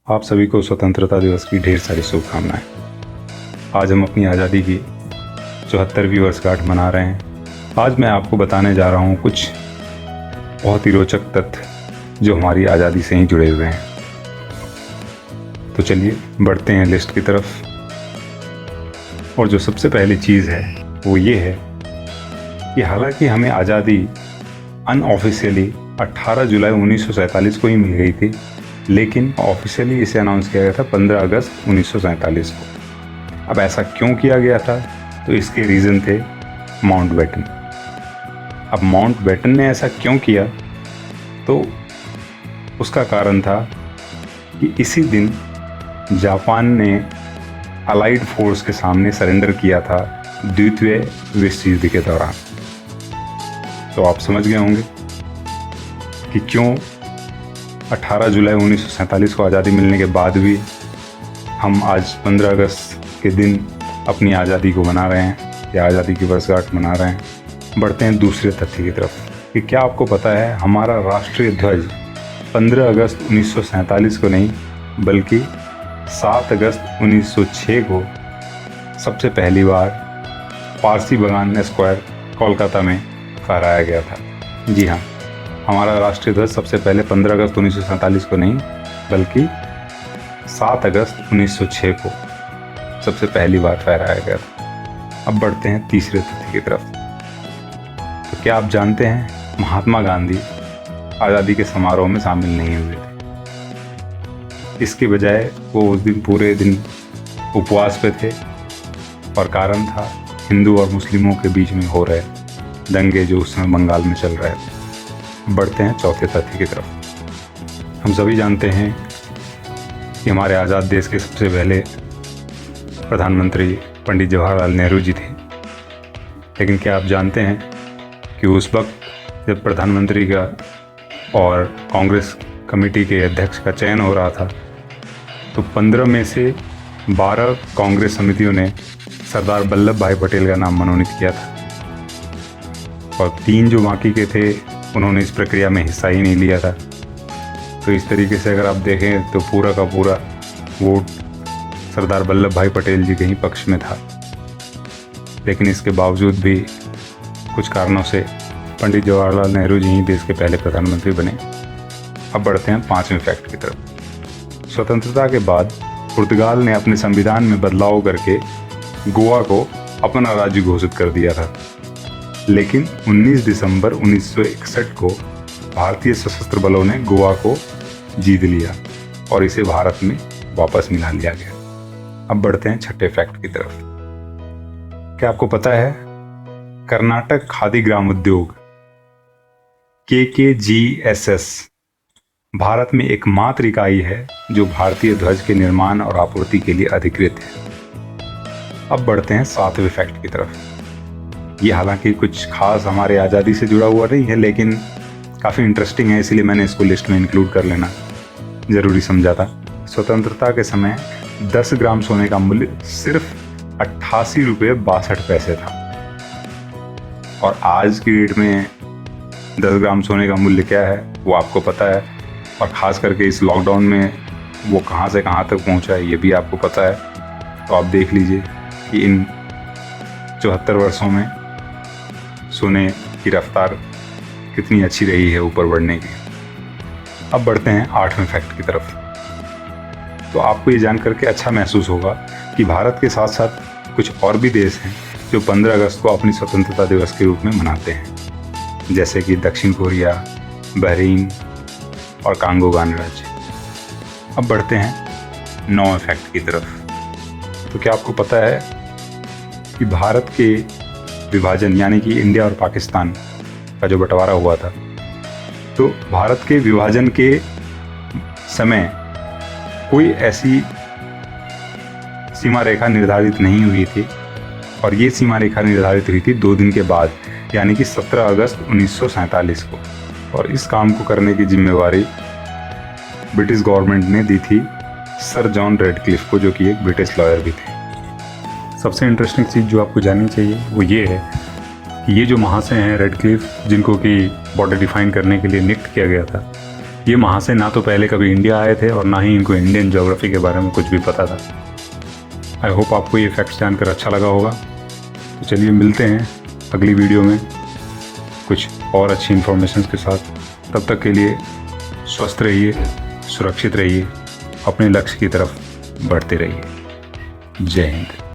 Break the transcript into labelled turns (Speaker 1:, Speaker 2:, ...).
Speaker 1: आप सभी को स्वतंत्रता दिवस की ढेर सारी शुभकामनाएं। आज हम अपनी आज़ादी की 74वीं वर्षगांठ मना रहे हैं। आज मैं आपको बताने जा रहा हूं कुछ बहुत ही रोचक तथ्य जो हमारी आज़ादी से ही जुड़े हुए हैं। तो चलिए बढ़ते हैं लिस्ट की तरफ। और जो सबसे पहली चीज़ है वो ये है कि हालांकि हमें आज़ादी अनऑफिशियली 18 जुलाई 1947 को ही मिल गई थी, लेकिन ऑफिशियली इसे अनाउंस किया गया था 15 अगस्त 1947 को। अब ऐसा क्यों किया गया था? तो इसके रीज़न थे माउंटबेटन। अब माउंटबेटन ने ऐसा क्यों किया? तो उसका कारण था कि इसी दिन जापान ने अलाइड फोर्स के सामने सरेंडर किया था द्वितीय विश्व युद्ध के दौरान। तो आप समझ गए होंगे कि क्यों 18 जुलाई 1947 को आज़ादी मिलने के बाद भी हम आज 15 अगस्त के दिन अपनी आज़ादी को मना रहे हैं या आज़ादी की वर्षगांठ मना रहे हैं। बढ़ते हैं दूसरे तथ्य की तरफ कि क्या आपको पता है हमारा राष्ट्रीय ध्वज 15 अगस्त 1947 को नहीं बल्कि 7 अगस्त 1906 को सबसे पहली बार पारसी बागान स्क्वायर कोलकाता में फहराया गया था। जी हाँ, हमारा राष्ट्रीय ध्वज सबसे पहले 15 अगस्त 1947 को नहीं बल्कि 7 अगस्त 1906 को सबसे पहली बार फहराया गया था। अब बढ़ते हैं तीसरे तथ्य की तरफ। तो क्या आप जानते हैं महात्मा गांधी आज़ादी के समारोह में शामिल नहीं हुए थे। इसके बजाय वो उस दिन पूरे दिन उपवास पे थे और कारण था हिंदू और मुस्लिमों के बीच में हो रहे दंगे जो उस समय बंगाल में चल रहे थे। बढ़ते हैं चौथे तथ्य की तरफ। हम सभी जानते हैं कि हमारे आज़ाद देश के सबसे पहले प्रधानमंत्री पंडित जवाहरलाल नेहरू जी थे। लेकिन क्या आप जानते हैं कि उस वक्त जब प्रधानमंत्री का और कांग्रेस कमेटी के अध्यक्ष का चयन हो रहा था तो 15 में से 12 कांग्रेस समितियों ने सरदार वल्लभ भाई पटेल का नाम मनोनीत किया था और 3 जो बाकी के थे उन्होंने इस प्रक्रिया में हिस्सा ही नहीं लिया था। तो इस तरीके से अगर आप देखें तो पूरा का पूरा वोट सरदार वल्लभ भाई पटेल जी के ही पक्ष में था। लेकिन इसके बावजूद भी कुछ कारणों से पंडित जवाहरलाल नेहरू जी ही देश के पहले प्रधानमंत्री बने। अब बढ़ते हैं 5वें फैक्ट की तरफ। स्वतंत्रता के बाद पुर्तगाल ने अपने संविधान में बदलाव करके गोवा को अपना राज्य घोषित कर दिया था। लेकिन 19 दिसंबर 1961 को भारतीय सशस्त्र बलों ने गोवा को जीत लिया और इसे भारत में वापस मिला लिया गया। अब बढ़ते हैं छठे फैक्ट की तरफ। क्या आपको पता है कर्नाटक खादी ग्राम उद्योग KKGSS भारत में एकमात्र इकाई है जो भारतीय ध्वज के निर्माण और आपूर्ति के लिए अधिकृत है। अब बढ़ते हैं 7वें फैक्ट की तरफ। ये हालांकि कुछ खास हमारे आज़ादी से जुड़ा हुआ नहीं है लेकिन काफ़ी इंटरेस्टिंग है, इसलिए मैंने इसको लिस्ट में इंक्लूड कर लेना ज़रूरी समझा था। स्वतंत्रता के समय 10 ग्राम सोने का मूल्य सिर्फ 88 रुपये 62 पैसे था और आज की डेट में 10 ग्राम सोने का मूल्य क्या है वो आपको पता है। और ख़ास करके इस लॉकडाउन में वो कहाँ से कहाँ तक पहुँचा है ये भी आपको पता है। तो आप देख लीजिए कि इन 74 वर्षों में सोने की रफ्तार कितनी अच्छी रही है ऊपर बढ़ने की। अब बढ़ते हैं 8वें फैक्ट की तरफ। तो आपको ये जान करके अच्छा महसूस होगा कि भारत के साथ साथ कुछ और भी देश हैं जो 15 अगस्त को अपनी स्वतंत्रता दिवस के रूप में मनाते हैं, जैसे कि दक्षिण कोरिया, बहरीन और कांगो गणराज्य। अब बढ़ते हैं 9वें फैक्ट की तरफ। तो क्या आपको पता है कि भारत के विभाजन यानी कि इंडिया और पाकिस्तान का जो बंटवारा हुआ था तो भारत के विभाजन के समय कोई ऐसी सीमा रेखा निर्धारित नहीं हुई थी और ये सीमा रेखा निर्धारित हुई थी 2 दिन के बाद यानी कि 17 अगस्त 1947 को। और इस काम को करने की जिम्मेवारी ब्रिटिश गवर्नमेंट ने दी थी सर जॉन रेडक्लिफ को, जो कि एक ब्रिटिश लॉयर भी थे। सबसे इंटरेस्टिंग चीज़ जो आपको जाननी चाहिए वो ये है कि ये जो महाशय हैं रेडक्लिफ, जिनको कि बॉर्डर डिफाइन करने के लिए नियुक्त किया गया था, ये महाशय ना तो पहले कभी इंडिया आए थे और ना ही इनको इंडियन ज्योग्राफी के बारे में कुछ भी पता था। आई होप आपको ये फैक्ट्स जानकर अच्छा लगा होगा। तो चलिए मिलते हैं अगली वीडियो में कुछ और अच्छी इन्फॉर्मेशन के साथ। तब तक के लिए स्वस्थ रहिए, सुरक्षित रहिए, अपने लक्ष्य की तरफ बढ़ते रहिए। जय हिंद।